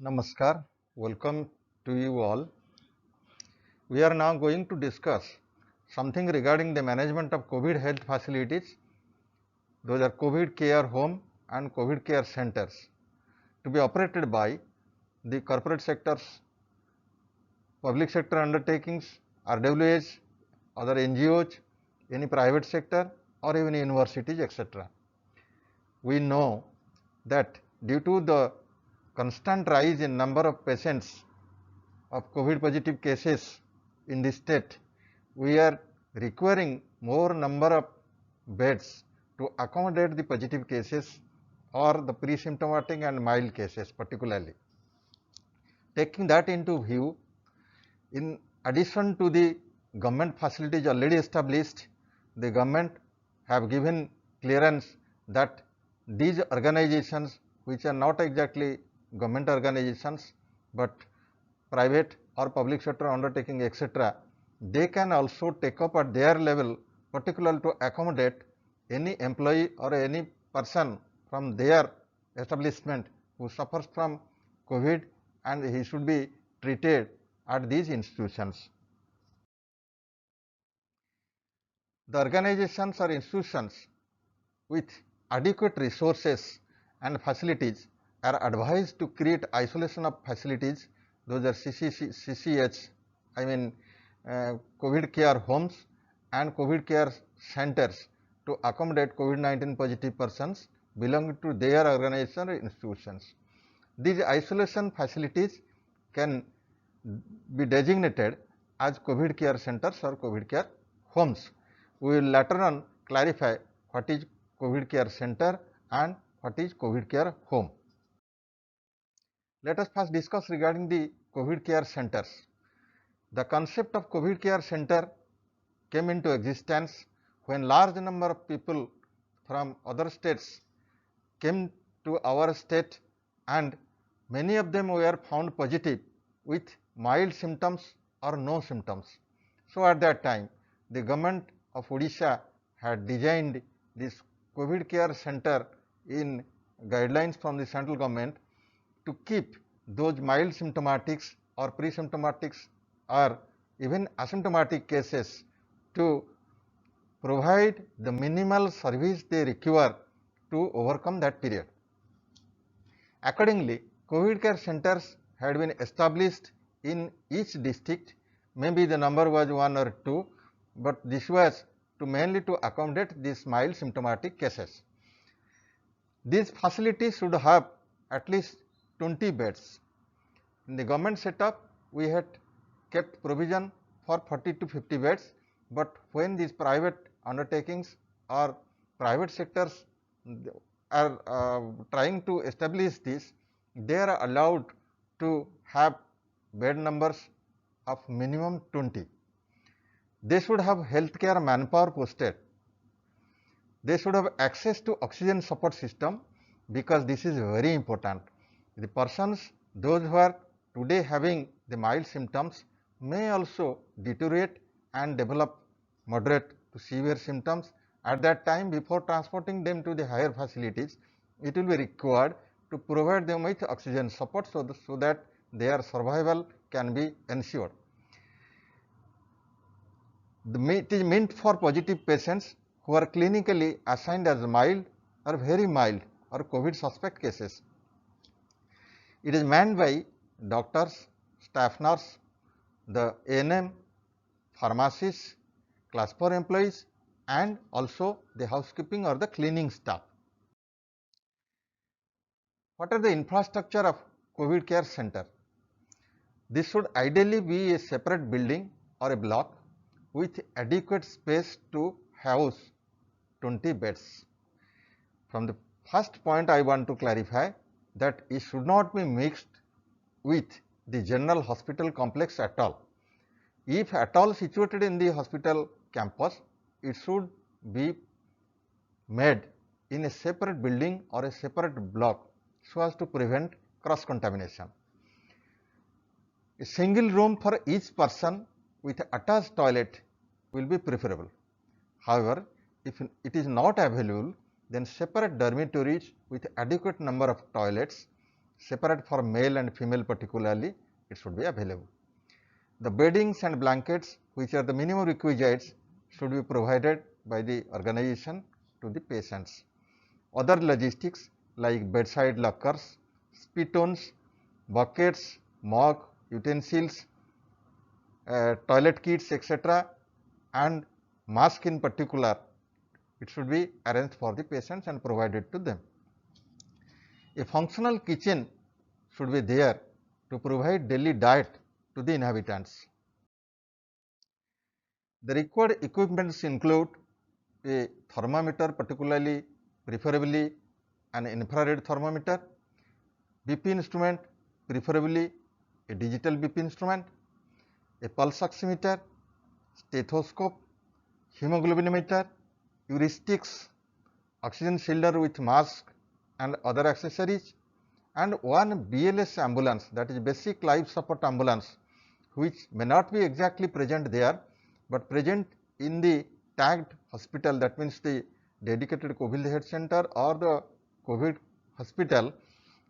Namaskar, welcome to you all. We are now going to discuss something regarding the management of COVID health facilities. Those are COVID care home and COVID care centers to be operated by the corporate sectors, public sector undertakings, RWAs, other NGOs, any private sector or even universities, etc. We know that due to the constant rise in number of patients of COVID positive cases in the state, we are requiring more number of beds to accommodate the positive cases or the pre-symptomatic and mild cases particularly. Taking that into view, in addition to the government facilities already established, the government have given clearance that these organizations which are not exactly government organizations but private or public sector undertaking, etc., they can also take up at their level, particularly to accommodate any employee or any person from their establishment who suffers from COVID, and he should be treated at these institutions. The organizations or institutions with adequate resources and facilities are advised to create isolation of facilities. Those are CCH, I mean COVID care homes and COVID care centers to accommodate COVID-19 positive persons belonging to their organization or institutions. These isolation facilities can be designated as COVID care centers or COVID care homes. We will later on clarify what is COVID care center and what is COVID care home. Let us first discuss regarding the COVID care centers. The concept of COVID care center came into existence when large number of people from other states came to our state, and many of them were found positive with mild symptoms or no symptoms. So at that time, the government of Odisha had designed this COVID care center in guidelines from the central government to keep those mild symptomatics or pre-symptomatics or even asymptomatic cases to provide the minimal service they require to overcome that period. Accordingly, COVID care centers had been established in each district. Maybe the number was 1 or 2, but this was to mainly to accommodate these mild symptomatic cases. These facilities should have at least 20 beds. In the government setup, we had kept provision for 40 to 50 beds, but when these private undertakings or private sectors are trying to establish this, they are allowed to have bed numbers of minimum 20. They should have healthcare manpower posted. They should have access to oxygen support system, because this is very important. The persons, those who are today having the mild symptoms, may also deteriorate and develop moderate to severe symptoms. At that time, before transporting them to the higher facilities, it will be required to provide them with oxygen support so that their survival can be ensured. It is meant for positive patients who are clinically assigned as mild or very mild or COVID suspect cases. It is manned by doctors, staff nurse, the ANM, pharmacists, class 4 employees, and also the housekeeping or the cleaning staff. What are the infrastructure of COVID care center? This should ideally be a separate building or a block with adequate space to house 20 beds. From the first point, I want to clarify that it should not be mixed with the general hospital complex at all. If at all situated in the hospital campus, it should be made in a separate building or a separate block so as to prevent cross contamination. A single room for each person with attached toilet will be preferable. However, if it is not available, then separate dormitories with adequate number of toilets separate for male and female particularly, it should be available. The beddings and blankets, which are the minimum requisites, should be provided by the organization to the patients. Other logistics like bedside lockers, spittoons, buckets, mug, utensils, toilet kits, etc., and mask in particular, it should be arranged for the patients and provided to them. A functional kitchen should be there to provide daily diet to the inhabitants. The required equipments include a thermometer, particularly preferably an infrared thermometer, BP instrument, preferably a digital BP instrument, a pulse oximeter, stethoscope, hemoglobinometer, heuristics, oxygen cylinder with mask and other accessories, and one BLS ambulance, that is basic life support ambulance, which may not be exactly present there, but present in the tagged hospital, that means the dedicated COVID health center or the COVID hospital,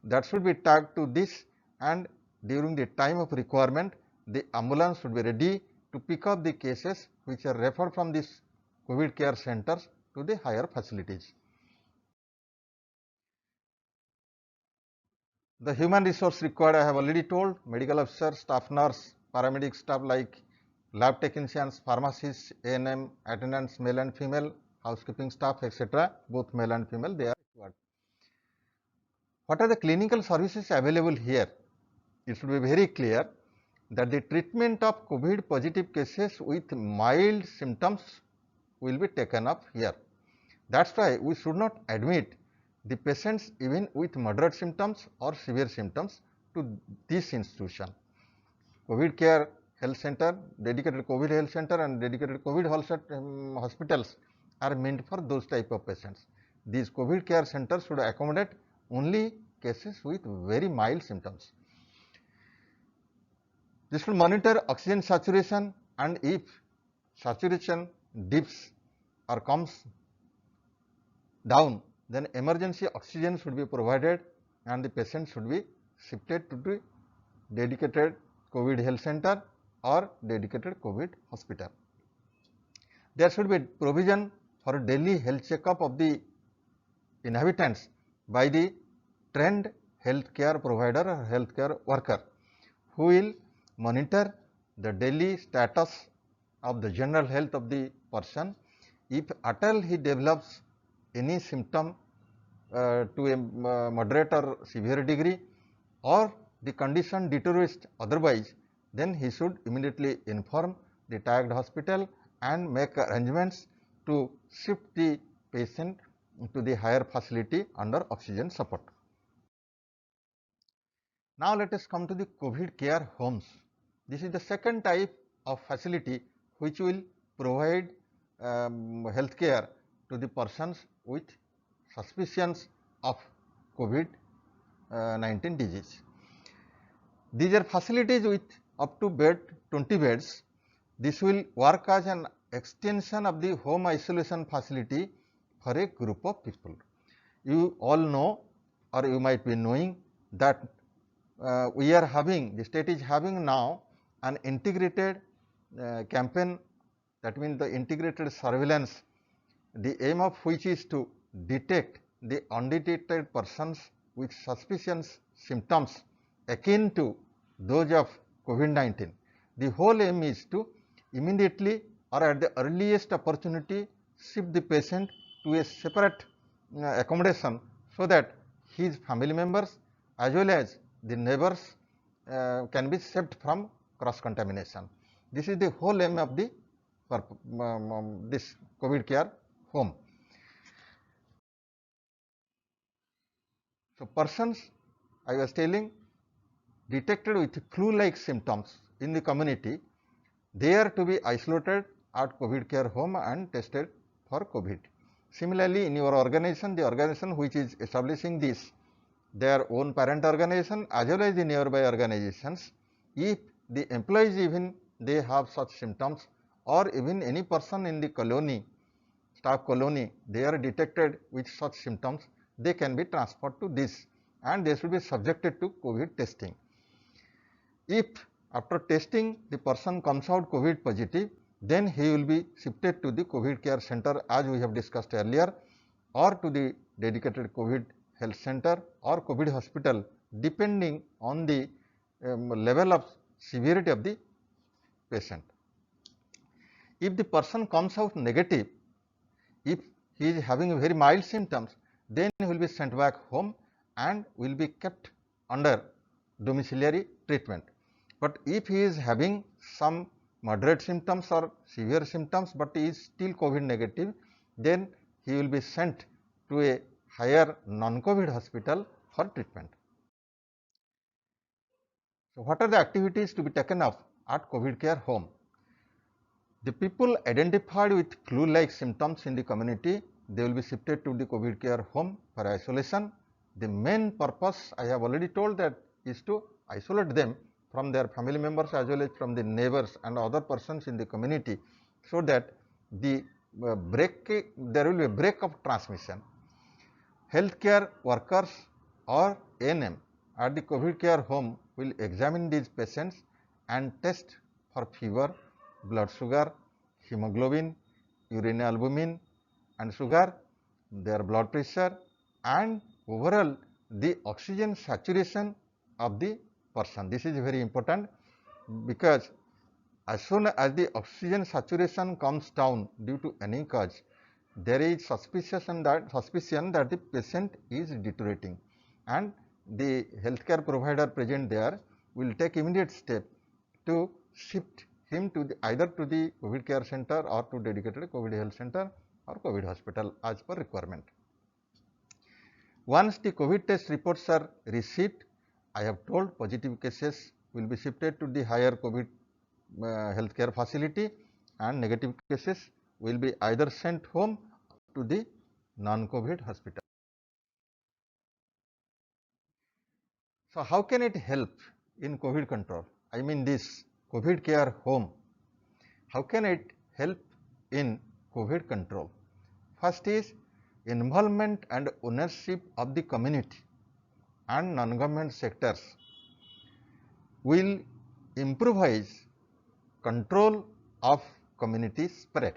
that should be tagged to this, and during the time of requirement the ambulance should be ready to pick up the cases which are referred from this COVID care centers to the higher facilities. The human resource required I have already told: medical officer, staff nurse, paramedic staff like lab technicians, pharmacists, ANM, attendants, male and female, housekeeping staff, etc., both male and female, they are required. What are the clinical services available here? It should be very clear that the treatment of COVID positive cases with mild symptoms will be taken up here. That is why we should not admit the patients even with moderate symptoms or severe symptoms to this institution. COVID care health center, dedicated COVID health center and dedicated COVID hospitals are meant for those type of patients. These COVID care centers should accommodate only cases with very mild symptoms. This will monitor oxygen saturation, and if saturation dips or comes down, then emergency oxygen should be provided and the patient should be shifted to the dedicated COVID health center or dedicated COVID hospital. There should be provision for daily health checkup of the inhabitants by the trained healthcare provider or healthcare worker, who will monitor the daily status of the general health of the person. If at all he develops any symptom to a moderate or severe degree, or the condition deteriorates otherwise, then he should immediately inform the tagged hospital and make arrangements to shift the patient to the higher facility under oxygen support. Now let us come to the COVID care homes. This is the second type of facility which will provide health care to the persons with suspicions of COVID-19 disease. These are facilities with up to 20 beds. This will work as an extension of the home isolation facility for a group of people. You all know, or you might be knowing, that we are having, the state is having now an integrated campaign, that means the integrated surveillance, the aim of which is to detect the undetected persons with suspicious symptoms akin to those of COVID-19. The whole aim is to immediately or at the earliest opportunity shift the patient to a separate accommodation, so that his family members as well as the neighbors can be saved from cross contamination. This is the whole aim of the this COVID care home. So persons, I was telling, detected with flu-like symptoms in the community, they are to be isolated at COVID care home and tested for COVID. Similarly, in your organization, the organization which is establishing this, their own parent organization as well as the nearby organizations, if the employees even they have such symptoms, or even any person in the colony, staff colony, they are detected with such symptoms, they can be transferred to this and they should be subjected to COVID testing. If after testing the person comes out COVID positive, then he will be shifted to the COVID care center as we have discussed earlier, or to the dedicated COVID health center or COVID hospital, depending on the level of severity of the patient. If the person comes out negative, if he is having very mild symptoms, then he will be sent back home and will be kept under domiciliary treatment. But if he is having some moderate symptoms or severe symptoms, but he is still COVID negative, then he will be sent to a higher non-COVID hospital for treatment. So, what are the activities to be taken up at COVID care home? The people identified with flu-like symptoms in the community, they will be shifted to the COVID care home for isolation. The main purpose, I have already told, that is to isolate them from their family members as well as from the neighbors and other persons in the community, so that there will be a break of transmission. Healthcare workers or ANM at the COVID care home will examine these patients and test for fever, blood sugar, hemoglobin, urine albumin and sugar, their blood pressure, and overall the oxygen saturation of the person. This is very important, because as soon as the oxygen saturation comes down due to any cause, there is suspicion that the patient is deteriorating, and the healthcare provider present there will take immediate step to shift him to either to the COVID care center or to dedicated COVID health center or COVID hospital as per requirement. Once the COVID test reports are received, I have told positive cases will be shifted to the higher COVID healthcare facility, and negative cases will be either sent home to the non-COVID hospital. So, how can it help in COVID control? I mean this COVID care home. How can it help in COVID control? First is involvement and ownership of the community and non-government sectors will improvise control of community spread.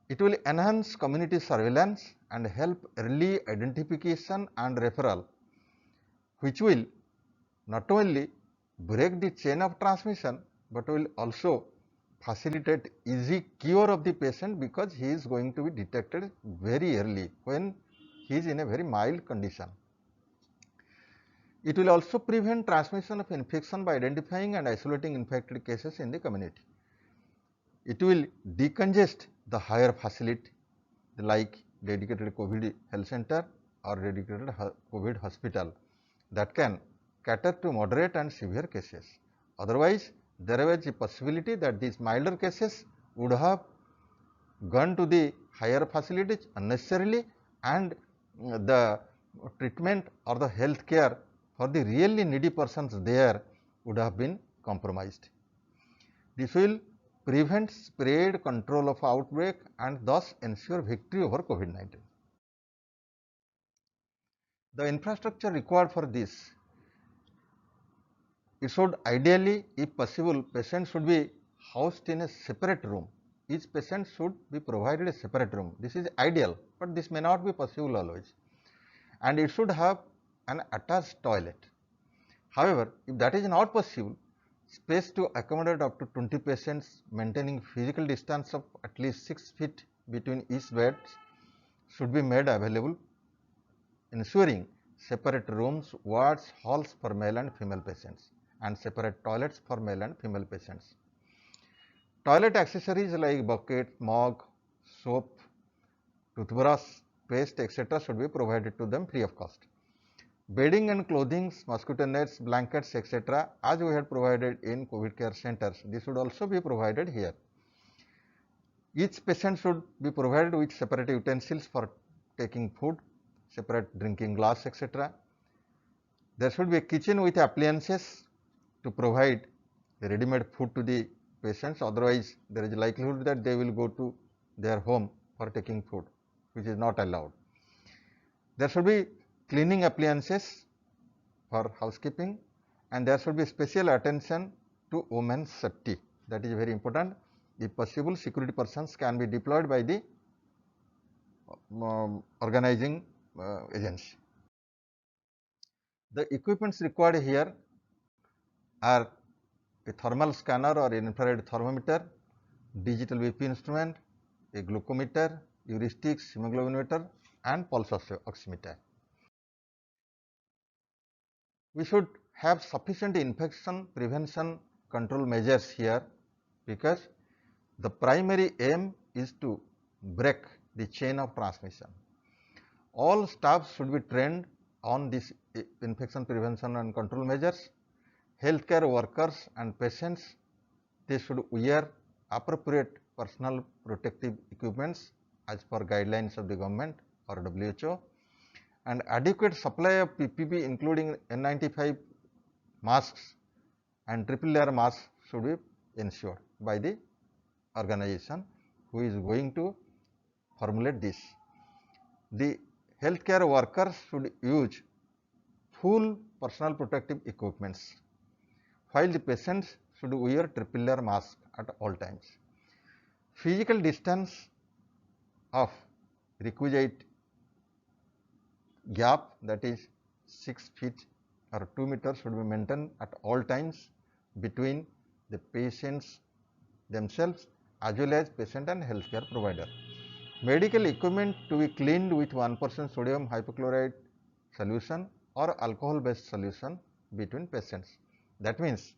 It will enhance community surveillance and help early identification and referral, which will not only break the chain of transmission, but will also facilitate easy cure of the patient, because he is going to be detected very early when he is in a very mild condition. It will also prevent transmission of infection by identifying and isolating infected cases in the community. It will decongest the higher facility like dedicated COVID health center or dedicated COVID hospital that can cater to moderate and severe cases. Otherwise, there was a possibility that these milder cases would have gone to the higher facilities unnecessarily, and the treatment or the health care for the really needy persons there would have been compromised. This will prevent spread, control of outbreak, and thus ensure victory over COVID-19. The infrastructure required for this, it should ideally, if possible, patients should be housed in a separate room. Each patient should be provided a separate room. This is ideal, but this may not be possible always. And it should have an attached toilet. However, if that is not possible, space to accommodate up to 20 patients, maintaining physical distance of at least 6 feet between each bed, should be made available, ensuring separate rooms, wards, halls for male and female patients, and separate toilets for male and female patients. Toilet accessories like bucket, mug, soap, toothbrush, paste, etc. should be provided to them free of cost. Bedding and clothing, mosquito nets, blankets, etc. as we had provided in COVID care centers, this should also be provided here. Each patient should be provided with separate utensils for taking food, separate drinking glass, etc. There should be a kitchen with appliances to provide the ready-made food to the patients, otherwise there is a likelihood that they will go to their home for taking food, which is not allowed. There should be cleaning appliances for housekeeping, and there should be special attention to women's safety. That is very important. If possible, security persons can be deployed by the organizing agency. The equipments required here are a thermal scanner or infrared thermometer, digital BP instrument, a glucometer, heuristics, hemoglobinometer, and pulse oximeter. We should have sufficient infection prevention control measures here, because the primary aim is to break the chain of transmission. All staff should be trained on this infection prevention and control measures. Healthcare workers and patients, they should wear appropriate personal protective equipments as per guidelines of the government or WHO, and adequate supply of PPE including N95 masks and triple layer masks should be ensured by the organization who is going to formulate this. The healthcare workers should use full personal protective equipments, while the patients should wear triple layer mask at all times. Physical distance of requisite gap, that is 6 feet or 2 meters, should be maintained at all times between the patients themselves as well as patient and healthcare provider. Medical equipment to be cleaned with 1% sodium hypochlorite solution or alcohol based solution between patients. That means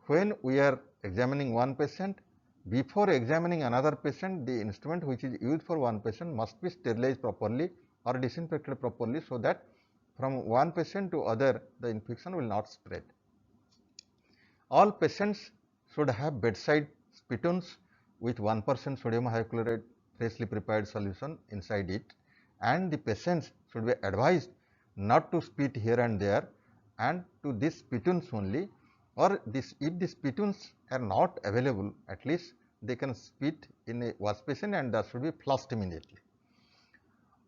when we are examining one patient, before examining another patient, the instrument which is used for one patient must be sterilized properly or disinfected properly, so that from one patient to other the infection will not spread. All patients should have bedside spittoons with 1% sodium hypochlorite freshly prepared solution inside it, and the patients should be advised not to spit here and there, and to these spittoons only, or this, if the spittoons are not available, at least they can spit in a wash basin and that should be flushed immediately.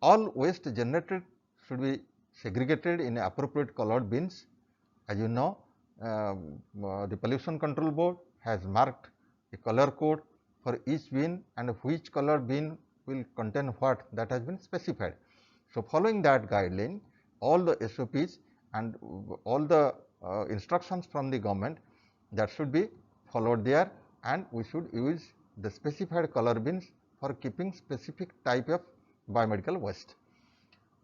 All waste generated should be segregated in appropriate colored bins. As you know, the Pollution Control Board has marked a color code for each bin, and which color bin will contain what, that has been specified. So, following that guideline, all the SOPs and all the instructions from the government, that should be followed there, and we should use the specified color bins for keeping specific type of biomedical waste.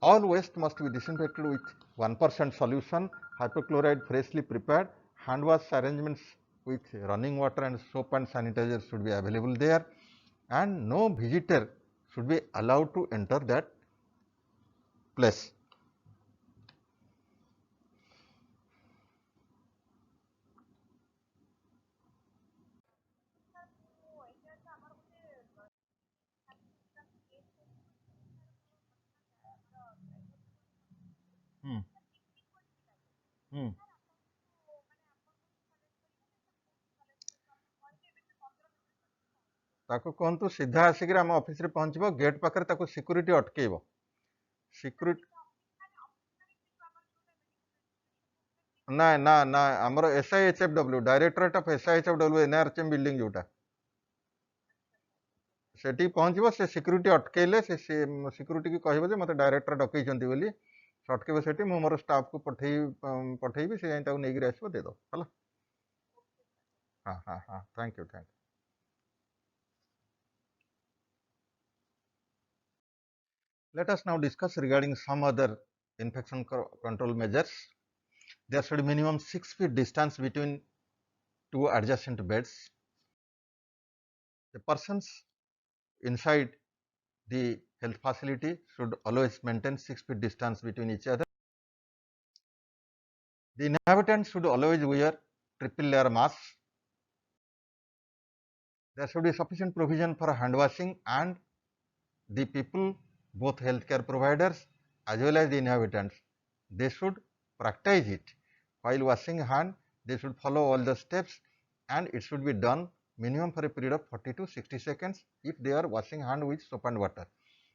All waste must be disinfected with 1% solution hypochlorite freshly prepared. Hand wash arrangements with running water and soap and sanitizer should be available there, and no visitor should be allowed to enter that place. Hmm. Hmm. ताको कहतु सीधा आसिक आम office रे पहुंचबो, gate पाखरे ताको security अटकेइबो। Security ना ना ना हमर SIHFW directorate of SIHFW NRCM building जोटा सेठी पहुंचबो, से सिक्यूरिटी अटकेइले से सिक्यूरिटी की कहबो जे मते डायरेक्टर डकैचंती बोली, अटकेइबो सेठी मु मोर स्टाफ को पठेइबी से ताको नेगिर आसबो दे दो हला। हां हां हां, thank you thank you. Let us now discuss regarding some other infection control measures. There should be minimum 6 feet distance between two adjacent beds. The persons inside the health facility should always maintain 6 feet distance between each other. The inhabitants should always wear triple layer masks. There should be sufficient provision for hand washing, and the people, both healthcare providers as well as the inhabitants, they should practice it. While washing hand, they should follow all the steps, and it should be done minimum for a period of 40 to 60 seconds if they are washing hand with soap and water.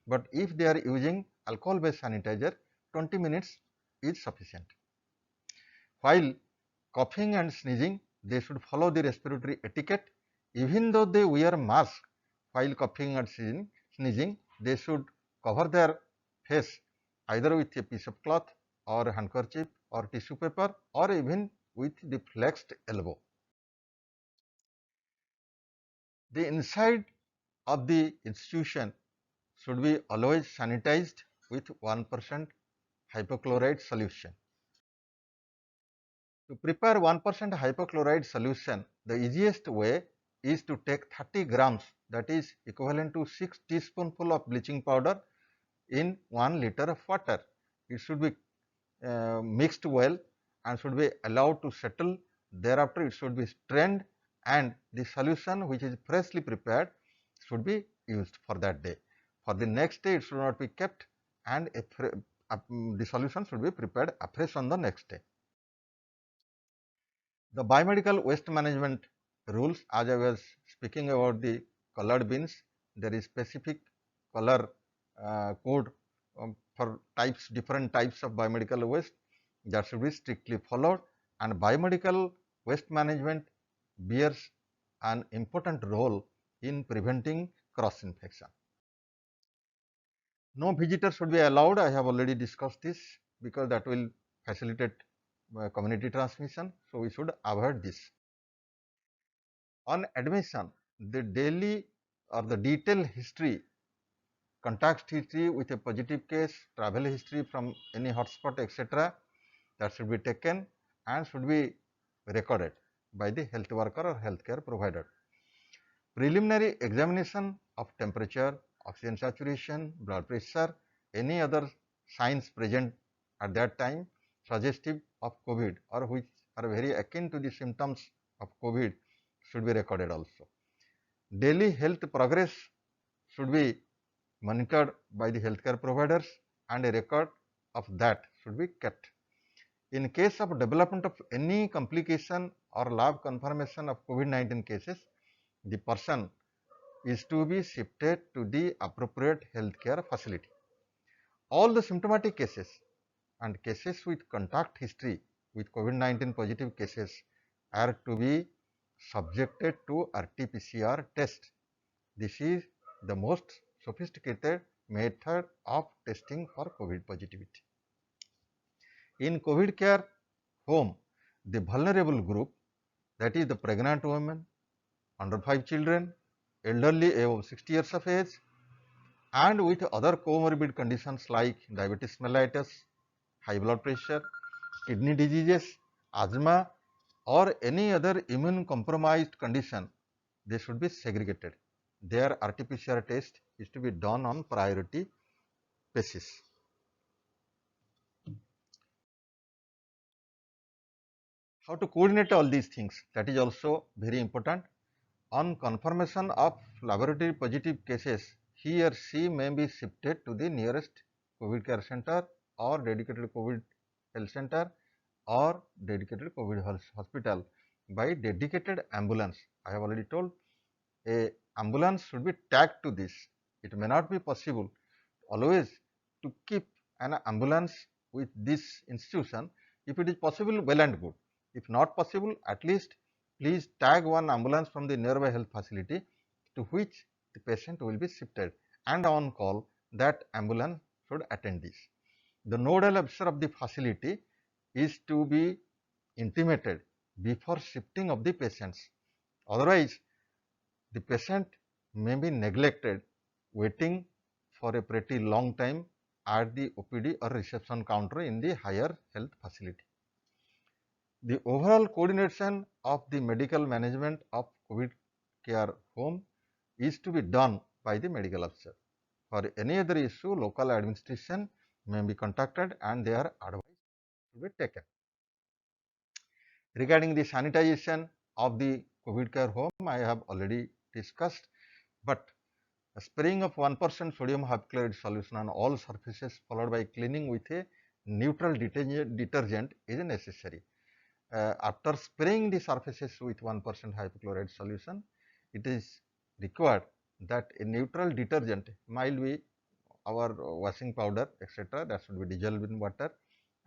But if they are using alcohol based sanitizer, 20 minutes is sufficient. While coughing and sneezing, they should follow the respiratory etiquette. Even though they wear mask while coughing and sneezing, they should cover their face either with a piece of cloth or a handkerchief or tissue paper or even with the flexed elbow. The inside of the institution should be always sanitized with 1% hypochlorite solution. To prepare 1% hypochlorite solution, the easiest way is to take 30 grams, that is equivalent to 6 teaspoonful of bleaching powder in 1 liter of water. It should be mixed well and should be allowed to settle. Thereafter, it should be strained and the solution which is freshly prepared should be used for that day. For the next day, it should not be kept, and the solution should be prepared afresh on the next day. The biomedical waste management rules, as I was speaking about the colored bins, there is specific color code for different types of biomedical waste that should be strictly followed, and biomedical waste management bears an important role in preventing cross infection. No visitor should be allowed. I have already discussed this because that will facilitate community transmission. So, we should avoid this. On admission, the daily or the detailed history, contact history with a positive case, travel history from any hotspot, etc., that should be taken and should be recorded by the health worker or healthcare provider. Preliminary examination of temperature, oxygen saturation, blood pressure, any other signs present at that time suggestive of COVID or which are very akin to the symptoms of COVID should be recorded also. Daily health progress should be monitored by the healthcare providers and a record of that should be kept. In case of development of any complication or lab confirmation of COVID-19 cases, the person is to be shifted to the appropriate healthcare facility. All the symptomatic cases and cases with contact history with COVID-19 positive cases are to be subjected to RT-PCR test. This is the most sophisticated method of testing for COVID positivity. In COVID care home, the vulnerable group, that is the pregnant women, under 5 children, elderly above 60 years of age, and with other comorbid conditions like diabetes mellitus, high blood pressure, kidney diseases, asthma, or any other immune compromised condition, they should be segregated. Their RT-PCR test is to be done on priority basis. How to coordinate all these things, that is also very important. On confirmation of laboratory positive cases, he or she may be shifted to the nearest COVID care center or dedicated COVID health center or dedicated COVID hospital by dedicated ambulance. I have already told, a ambulance should be tagged to this. It may not be possible always to keep an ambulance with this institution. If it is possible, well and good. If not possible, at least please tag one ambulance from the nearby health facility to which the patient will be shifted, and on call that ambulance should attend this. The nodal officer of the facility is to be intimated before shifting of the patients. Otherwise, the patient may be neglected waiting for a pretty long time at the OPD or reception counter in the higher health facility. The overall coordination of the medical management of COVID care home is to be done by the medical officer. For any other issue, local administration may be contacted and their advice to be taken. Regarding the sanitization of the COVID care home, I have already discussed, but a spraying of 1% sodium hypochlorite solution on all surfaces followed by cleaning with a neutral detergent is necessary. After spraying the surfaces with 1% hypochlorite solution, it is required that a neutral detergent, might be our washing powder etc., that should be dissolved in water,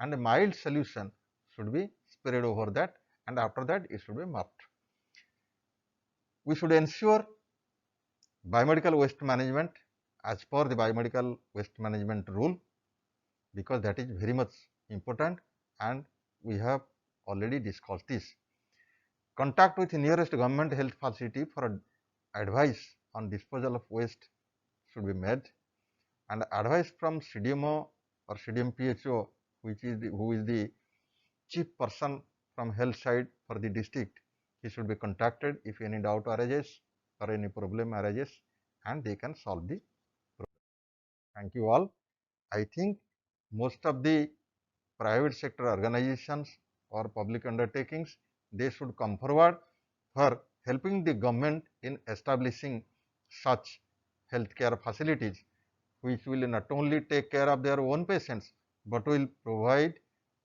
and a mild solution should be sprayed over that, and after that it should be mopped. We should ensure biomedical waste management as per the biomedical waste management rule, because that is very much important and we have already discussed this. Contact with nearest government health facility for advice on disposal of waste should be made, and advice from CDMO or CDMPHO, who is the chief person from health side for the district, he should be contacted if any doubt arises or any problem arises, and they can solve the problem. Thank you all. I think most of the private sector organizations or public undertakings, they should come forward for helping the government in establishing such healthcare facilities, which will not only take care of their own patients, but will provide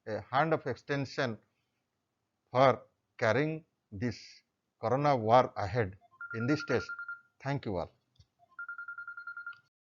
a hand of extension for carrying this corona war ahead in this test. Thank you all.